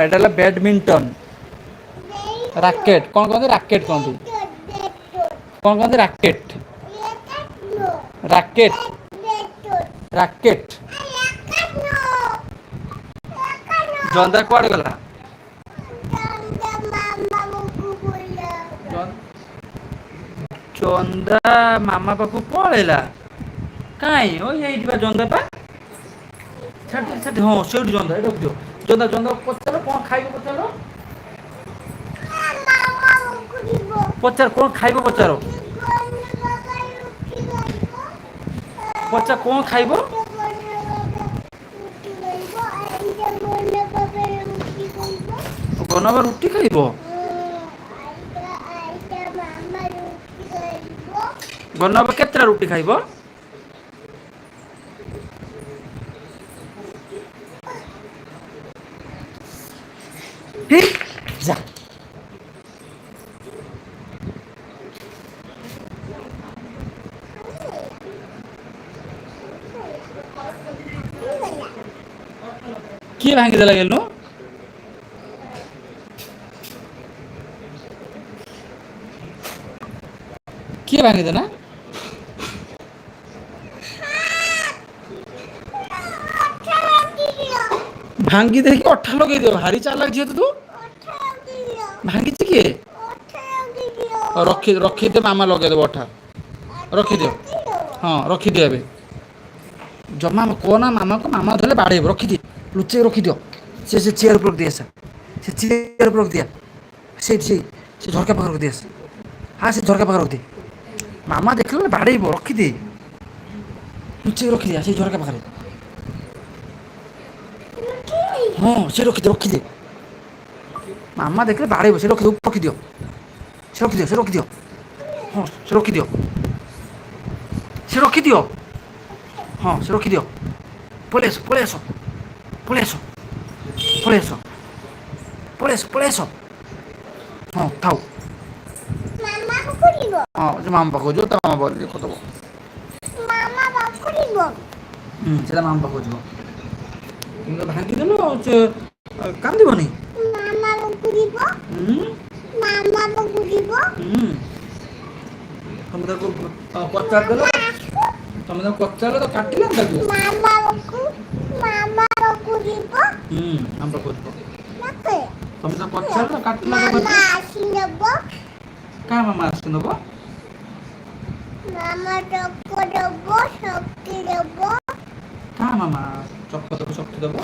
ଏଇଟା ହେଲା badminton. Racket କ'ଣ କହନ୍ତି? ରାକେଟ କହନ୍ତି। କ'ଣ କହନ୍ତି? ରାକେଟ। ରାକେଟ। ରାକେଟ। ଜନ୍ଦା କୁଆଡ଼େ ଗଲା? ଜନ୍ଦା ମାମା ପାଖକୁ ପଳେଇଲା। କାଇଁ ଓ ଏଇଠି ବା ଜନ୍ଦା ପା। ସେଠି ହଁ ସେଇଠି ଜନ୍ଦା। ଏଇଠି ରଖିଦିଅ। ଜନ୍ଦା ପଚାର କ'ଣ ଖାଇବ ପଚାର। ପଚାର କ'ଣ ଖାଇବ ପଚାର। ପଚାର କ'ଣ ଖାଇବ? ଗନବା ରୁଟି ଖାଇବ। ଗନବା କେତେଟା ରୁଟି ଖାଇବ? ଯା କିଏ ଭାଙ୍ଗିଦେଲା ଗେଲୁ? କିଏ ଭାଙ୍ଗିଦେଲା? ଭାଙ୍ଗି ଦେଇକି ଅଠା ଲଗେଇଦିଅ। ଭାରି ଚାଲାକ ଝିଅ ତୁ। ଭାଙ୍ଗିଛି କିଏ? ରଖିଦିଅ ମାମା ଲଗେଇଦେବ ଅଠା। ରଖିଦିଅ। ହଁ ରଖିଦିଅ ଏବେ। ଜମା କହନା ମାମାକୁ। ମାମା ଧରିଲେ ବାଡ଼େଇବ। ରଖିଦିଅ। ଲୁଚେଇ ରଖିଦିଅ। ସେ ଚେୟାର ଉପରେ ରଖିଦିଏ। ସେ ଚେୟାର ଉପରେ ରଖିଦିଅ। ସେ ଝରକା ପାଖରେ ରଖିଦିଏ। ହଁ ସେ ଝରକା ପାଖରେ ରଖିଦିଏ। ମାମା ଦେଖିଲେ ବାଡ଼େଇବ। ରଖିଦିଏ। ଲୁଚେଇ ରଖିଦିଅ ସେଇ ଝରକା ପାଖରେ। ହଁ ସେ ରଖିଦିଏ। ମାମା ଦେଖିଲେ ବାଡ଼େଇବ। ସେ ରଖିଦିଅ। ସେ ରଖିଦିଅ। ହଁ ସେ ରଖିଦିଅ। ହଁ ସେ ରଖିଦିଅ। ପଳେଇ ଆସ। ହଁ ଥାଉ। ହଁ ସେ ମାମା ପାଖକୁ ଯିବ। ତା ମାମା ପାଖରେ କରିଦେବ। ସେଟା ମାମା ପାଖକୁ ଯିବ। ଭାଙ୍ଗିଦେଲୁ ଆଉ ସେ କାନ୍ଦିବନି। ତମେ ତାକୁ ପଚାରିଦେଲ। ତମେ ତାକୁ ପଚାରିଲ ତ କାଟିଲାନି ତାକୁ। ମାମା ପାଖକୁ ଯିବ। ତମେ ତାକୁ ପଚାରିଲ କାଟିଲା ତାକୁ। କାହା ମାମା ଆସିକି ନବ? କାହା ମାମା ଚକ ଦବ ଶକ୍ତି ଦବ?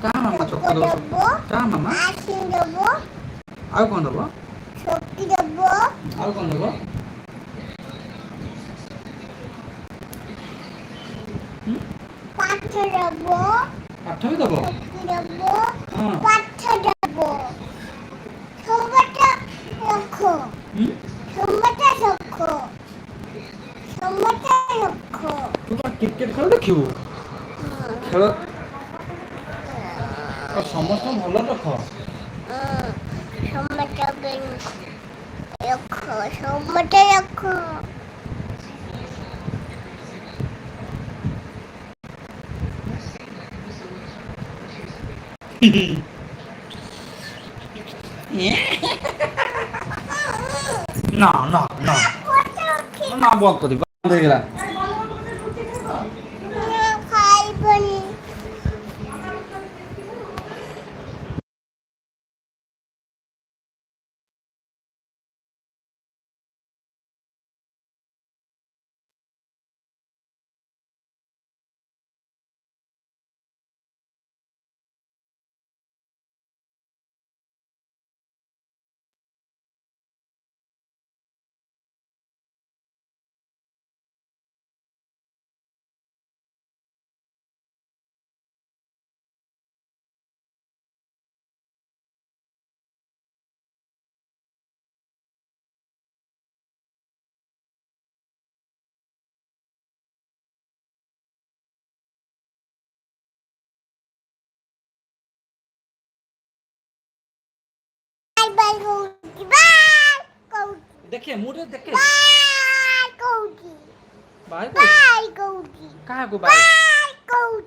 କାହା ମାମା ଚକ ଦବ? କାହା ମାମା? ଆଉ କ'ଣ ଦବ? ଆଉ କ'ଣ ଦବ? ପାଠ ବି ଦବ? ହଁ। ତୁ କ'ଣ କ୍ରିକେଟ ଖେଳ ଦେଖିବୁ? ଖେଳ ସମସ୍ତଙ୍କୁ ଭଲ ରଖ। ନା ବନ୍ଦ କରିବି। ବନ୍ଦ ହେଇଗଲା। ଦେଖେ ମୁଁ ଟିକେ ଦେଖେ। ବାଏ ବାଇ କହୁଛି କାହାକୁ ବାଏ? ବାଇ କହୁଛି